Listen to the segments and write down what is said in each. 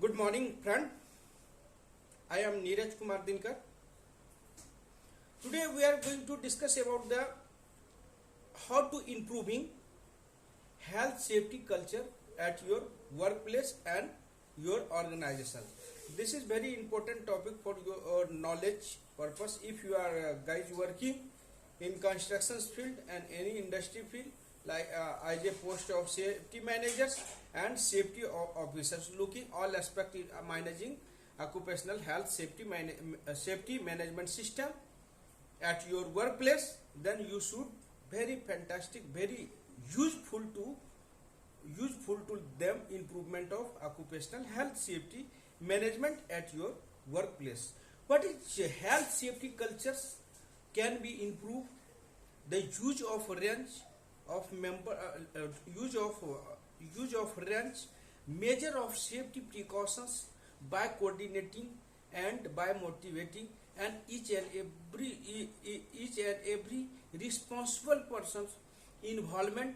Good morning, friend. I am Neeraj Kumar Dinkar. Today we are going to discuss about the how to improving health safety culture at your workplace and your organization. This is very important topic for your knowledge purpose. If you are guys working in construction field and any industry field, like as a post of safety managers and safety officers, looking all aspect in managing occupational health safety management system at your workplace, then you should very fantastic, very useful to them improvement of occupational health safety management at your workplace. What is health safety cultures can be improved? The use of range of member use of range measure of safety precautions by coordinating and by motivating and each and every responsible person's involvement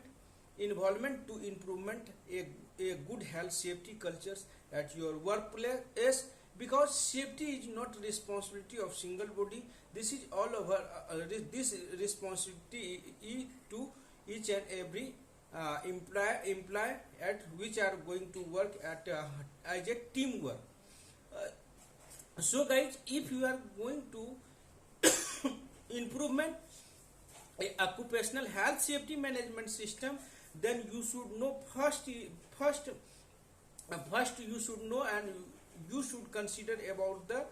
to improvement a good health safety cultures at your workplace, because safety is not responsibility of single body. This is all over this responsibility is to each and every employee at which are going to work at as a teamwork. So guys, if you are going to improvement a occupational health safety management system, then you should know first you should know and you should consider about the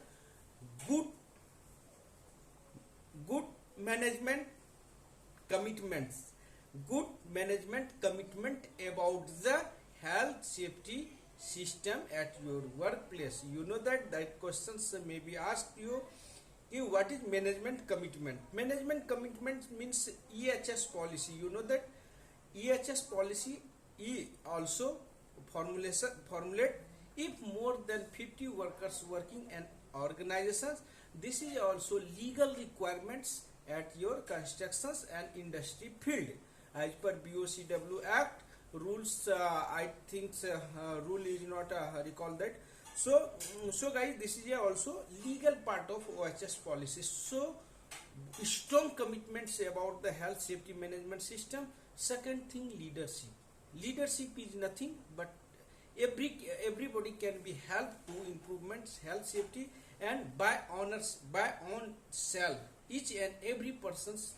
good management commitments, good management commitment about the health safety system at your workplace. You know that questions may be asked you. What is management commitment? Management commitment means EHS policy. You know that EHS policy is also formulate if more than 50 workers working in organizations. This is also legal requirements at your constructions and industry field as per BOCW Act rules. I think rule is not recall that. So guys, this is also legal part of OHS policy. So strong commitments about the health safety management system. Second thing, leadership is nothing but everybody can be helped to improvements health safety and by own self. Each and every person's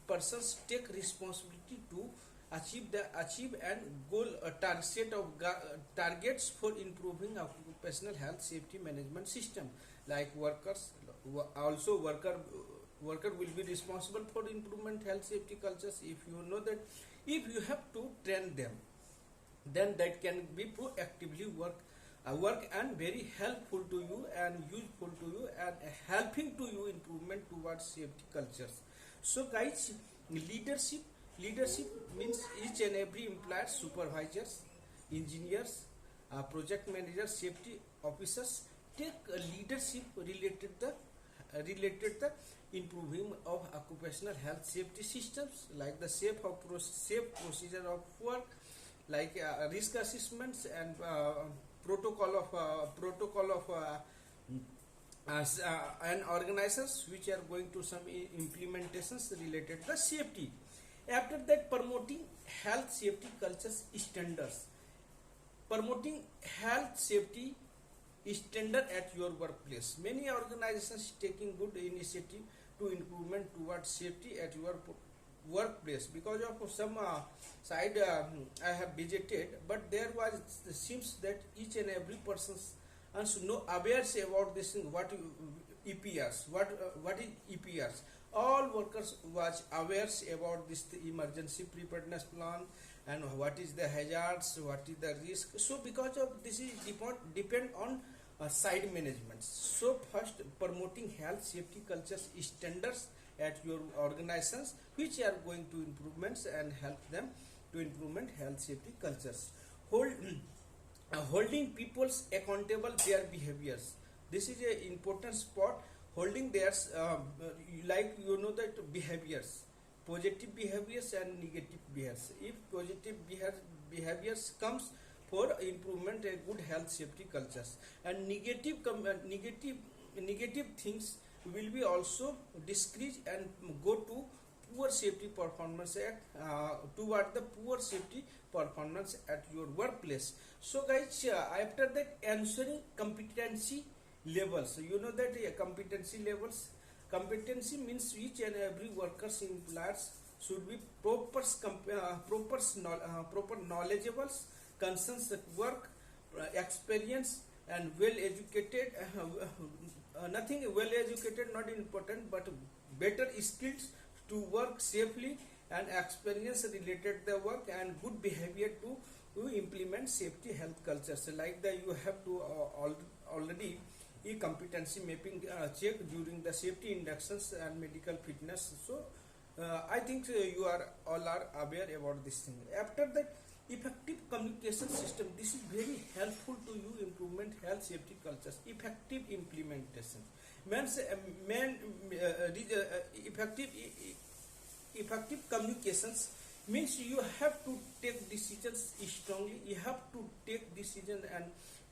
persons take responsibility to achieve and goal set of targets for improving occupational health safety management system. Like workers, also worker will be responsible for improvement health safety cultures. If you know that, if you have to train them, then that can be proactively work and very helpful to you and useful to you and helping to you improvement towards safety cultures. So guys, leadership means each and every employer, supervisors, engineers, project managers, safety officers take leadership related the improving of occupational health safety systems, like the safe procedure of work, like risk assessments and protocol of and organizations which are going to some implementations related to the safety. After that, promoting health safety cultures standards. Promoting health safety standard at your workplace. Many organizations taking good initiative to improvement towards safety at your workplace. Because of some side I have visited, but there was seems that each and every person should know aware about this thing. What EPRs? What is EPRs? All workers was aware about this emergency preparedness plan and what is the hazards, what is the risk. So because of this is depend on side management. So first, promoting health safety cultures standards at your organizations which are going to improvements and help them to improvement health safety cultures. Holding people's accountable their behaviors. This is a important spot. Holding their like you know that behaviors, positive behaviors and negative behaviors. If positive behaviors comes for improvement a good health safety cultures, and negative things will be also decrease and go to poor safety performance at toward the poor safety performance at your workplace. So guys, after that, answering competency levels. You know that competency levels. Competency means each and every workers employers should be proper knowledgeable, concerns at work, experience, and well educated. Nothing well educated not important, but better skills to work safely, and experience related the work, and good behavior to implement safety health cultures. Like that, you have to already competency mapping check during the safety inductions and medical fitness. So I think you are all are aware about this thing. After that, effective communication system. This is very helpful to you improvement health safety cultures. Effective implementation means effective communications means you have to take decisions strongly. You have to take decision and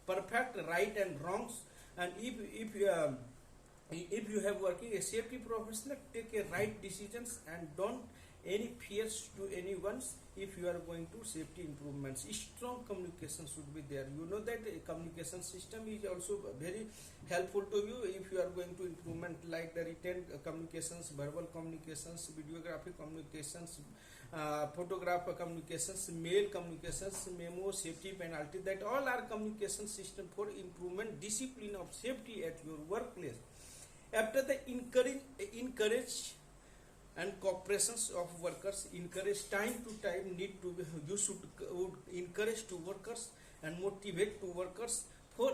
perfect right and wrongs. And if you have working a safety professional, take a right decisions and don't any fears to anyone. If you are going to safety improvements, strong communication should be there. You know that a communication system is also very helpful to you if you are going to improvement, like the written communications, verbal communications, videographic communications, photograph communications, mail communications, memo, safety, penalty. That all are communication system for improvement discipline of safety at your workplace. After the encourage and cooperations of workers, encourage time to time need to be, you should encourage to workers and motivate to workers for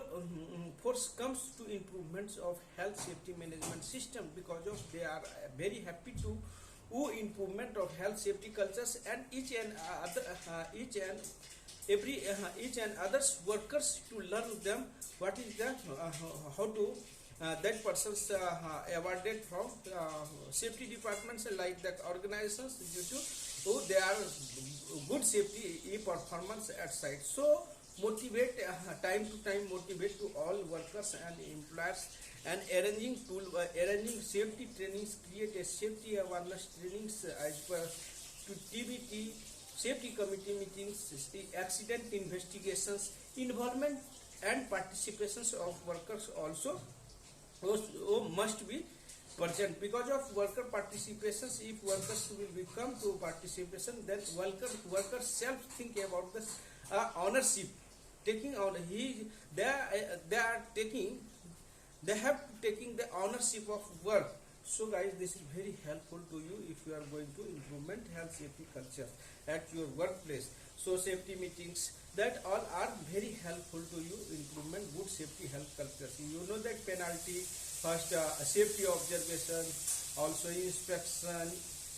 comes to improvements of health safety management system, because of they are very happy to improvement of health safety cultures, and each and others workers to learn them what is the how to that person's awarded from safety departments, like that organizations due to they are good safety performance at site. So motivate time to time, motivate to all workers and employers, and arranging safety trainings, create a safety awareness trainings as per to TBT, safety committee meetings, accident investigations, involvement and participations of workers also must be present. Because of worker participations, if workers will become to participation, then workers self think about the ownership, taking on they have to taking the ownership of work. So guys, this is very helpful to you if you are going to implement health safety culture at your workplace. So safety meetings, that all are very helpful to you improvement good safety health culture. You know that penalty, first safety observation, also inspection,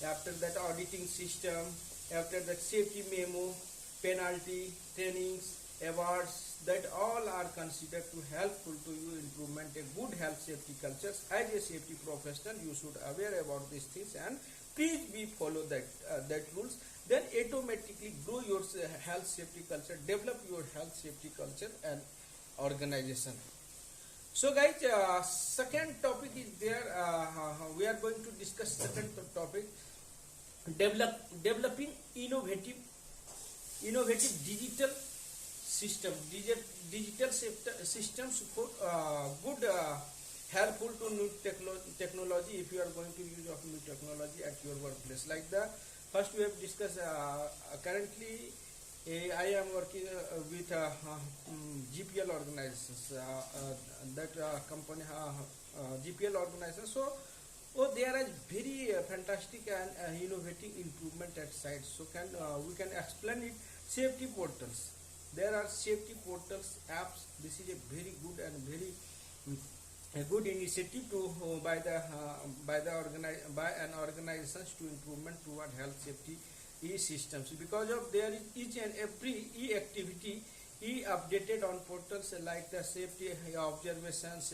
after that auditing system, after that safety memo, penalty, trainings, awards, that all are considered to helpful to you improvement a good health safety cultures. As a safety professional, you should aware about these things, and please be follow that rules. Then automatically grow your health safety culture, develop your health safety culture and organization. So guys, second topic is there. We are going to discuss second topic, developing innovative digital systems for good helpful to new technology if you are going to use of new technology at your workplace. Like the first we have discussed currently I am working with GPL organizations, that company GPL organization. So there are very fantastic and innovative improvement at sites. So we can explain it. Safety portals. There are safety portals apps. This is a very good and very a good initiative to by an organizations to improvement toward health safety systems. Because of there is each and every activity updated on portals like the safety observations,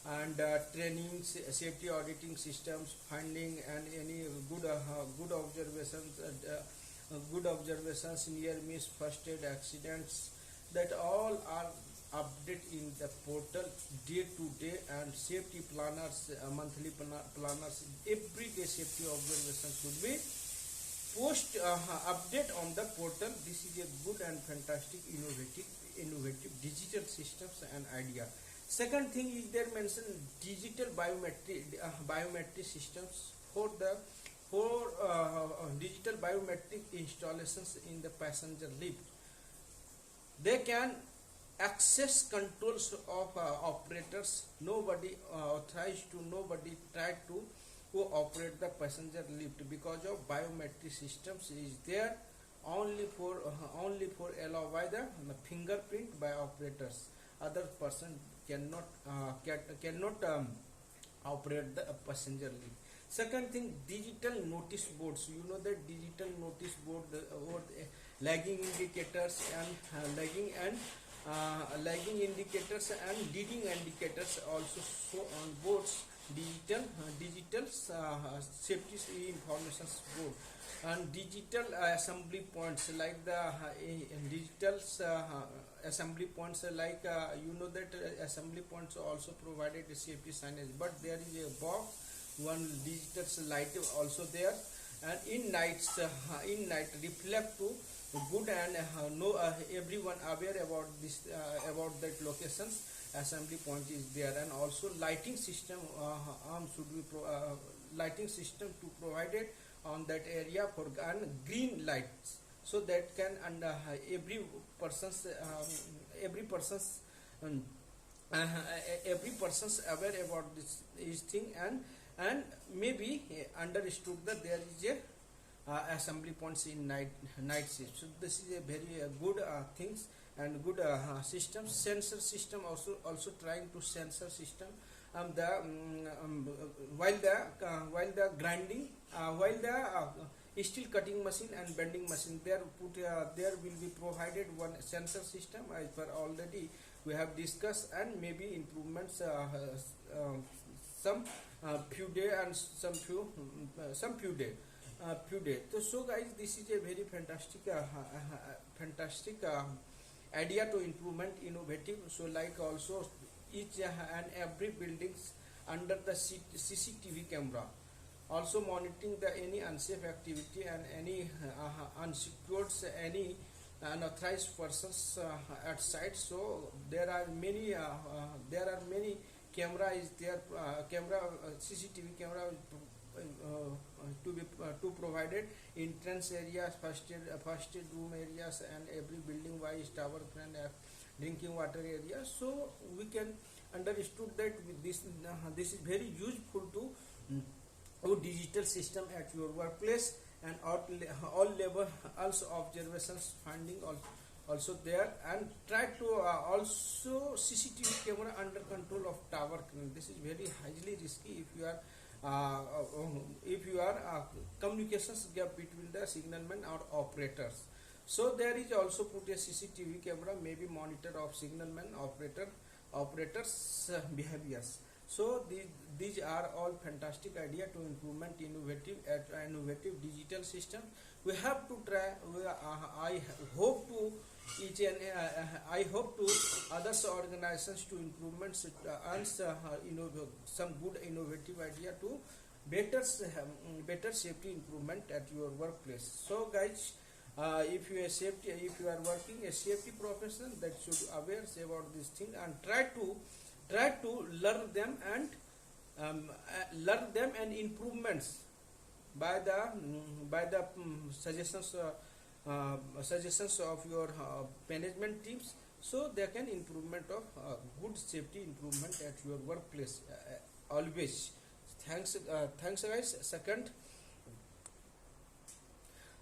and training, safety auditing systems, finding and any good observations, good observations, near miss, first aid, accidents, that all are update in the portal day to day, and safety planners, monthly planners, everyday safety observation should be post update on the portal. This is a good and fantastic innovative digital systems and idea. Second thing is there mentioned digital biometric systems for the digital biometric installations in the passenger lift. They can access controls of operators. Nobody authorized to, nobody tried to operate the passenger lift because of biometric systems is there, only for allow by the fingerprint by operators. Other person cannot operate the passenger lift. Second thing, digital notice boards. You know that digital notice board or lagging indicators and lagging indicators and leading indicators also show on boards. Digital safety information board and digital assembly points like the digital assembly points like you know that assembly points also provided a safety signage, but there is a box, one digital light also there, and in night reflect to good and no everyone aware about this about that locations assembly point is there. And also lighting system should be lighting system to provided on that area for and green lights, so that can and every person's um, uh, every person's aware about this thing, and maybe understood that there is a assembly points in night shift. So this is a very good things and good system. Sensor system also trying to sensor system while the grinding while the steel cutting machine and bending machine, there will be provided one sensor system as per already we have discussed, and maybe improvements some few day and some few day. So guys, this is a very fantastic idea to improvement innovative. So like also each and every buildings under the CCTV camera, also monitoring the any unsafe activity and any unsecured any unauthorized persons at site. So there are many camera is there, camera CCTV camera to provided entrance areas, first aid room areas, and every building wise tower front drinking water area. So we can understood that with this is very useful to digital system at your workplace, and all level also observations finding also there, and try to also CCTV camera under control of tower crane. This is very highly risky if you are communications gap between the signalman or operators. So there is also put a CCTV camera, maybe monitor of signalman operators behaviors. So these are all fantastic idea to implement innovative digital system. We have to try. I hope to I hope to others organizations to improvements and some good innovative idea to better safety improvement at your workplace. So guys, if you are working a safety professional, that should aware about this thing and try to learn them and improvements by the suggestions of your management teams, so there can improvement of good safety improvement at your workplace always. Thanks guys.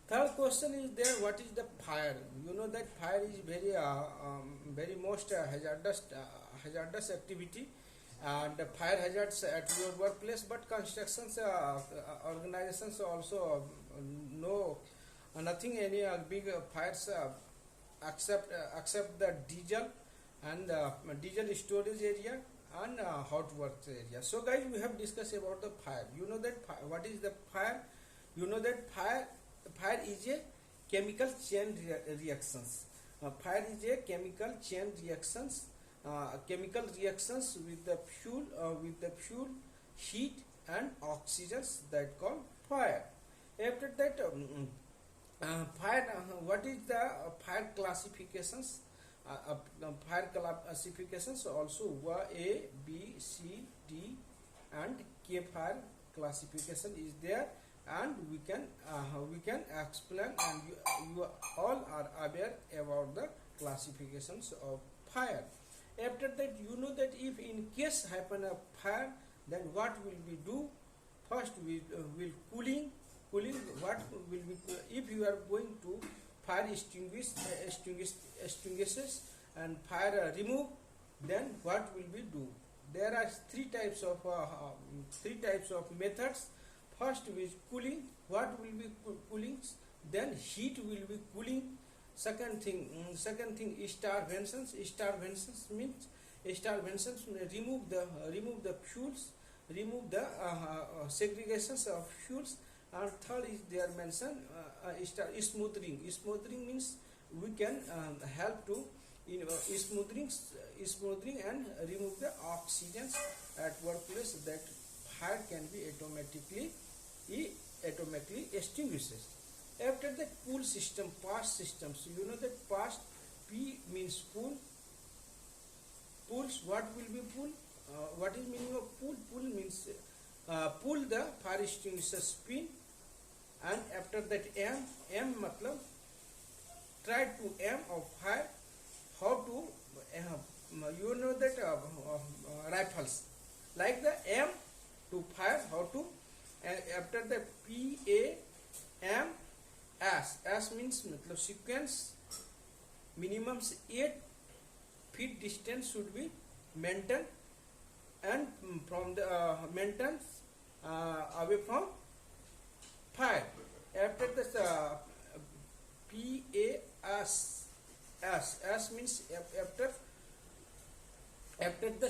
Third question is there, what is the fire? You know that fire is very most hazardous activity, and fire hazards at your workplace, but constructions organizations also know nothing any big fires except the diesel and diesel storage area and hot works area. So guys, we have discussed about the fire. You know that what is the fire? You know that fire is a chemical chain reactions. Fire is a chemical chain reactions. Chemical reactions with the fuel, heat and oxygens that called fire. After that, fire. What is the fire classifications? Fire classifications also A, B, C, D, and K fire classification is there, and we can explain, and you all are aware about the classifications of fire. After that, you know that if in case happen a fire, then what will we do? First, we will cooling. What will we? If you are going to fire extinguishes and fire remove, then what will we do? There are three types of methods. First is cooling. What will be cooling? Then heat will be cooling. Second thing starvations. Starvations means remove the fuels, remove the segregations of fuels. And third is there mentioned smoothing. Smoothing means we can help to smoothing and remove the oxygens at workplace, that fire can be automatically extinguishes. After that, pool system, past systems. You know that past, P means pool. Pools, what will be pool? What is meaning of pool? Pool means pull the fire extinguisher spin, and after that M matlab try to aim of fire. How to you know that rifles, like the aim to fire, how to, and after the PAM S means matlab sequence, minimum 8 feet distance should be maintained, and from the maintenance away from fire. After this PAS S means after the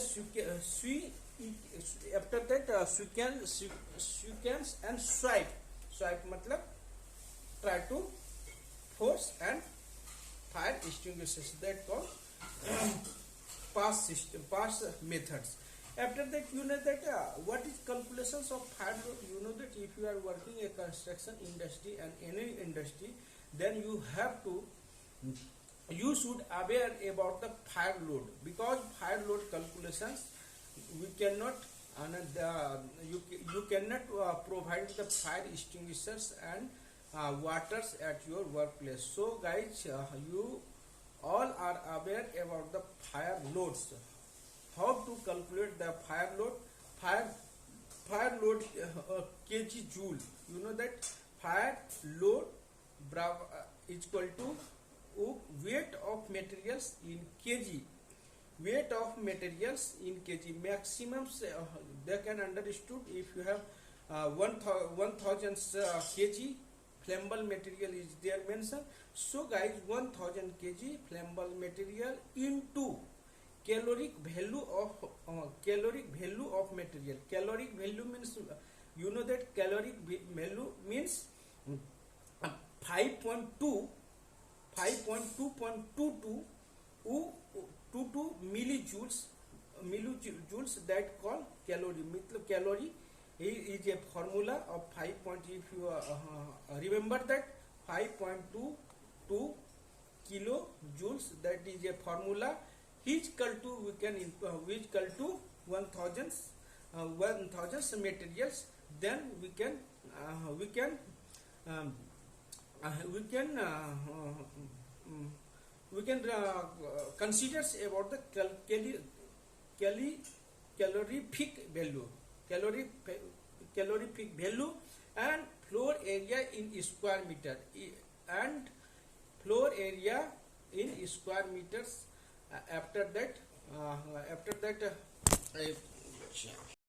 after that sequence and swipe matlab try to force and fire extinguishers, that called past methods. After that, you know that what is calculations of fire load. You know that if you are working a construction industry and any industry, then you should aware about the fire load, because fire load calculations we cannot, you cannot provide the fire extinguishers and waters at your workplace. So guys, you all are aware about the fire loads. How to calculate the fire load? Fire load kg joule. You know that fire load is equal to weight of materials in kg. Weight of materials in kg. Maximum they can understood if you have 1000 kg flammable material is there mentioned. So guys, 1000 kg flammable material into caloric value of material. Caloric value means, you know that caloric value means 5.22 millijoules, that called calorie. Calorie is a formula of 5. If you remember that 5.22 kilojoules, that is a formula. Is equal to, we can equal to 1000 materials. Then we can consider about the calorific value and floor area in square meter, and floor area in square meters. After that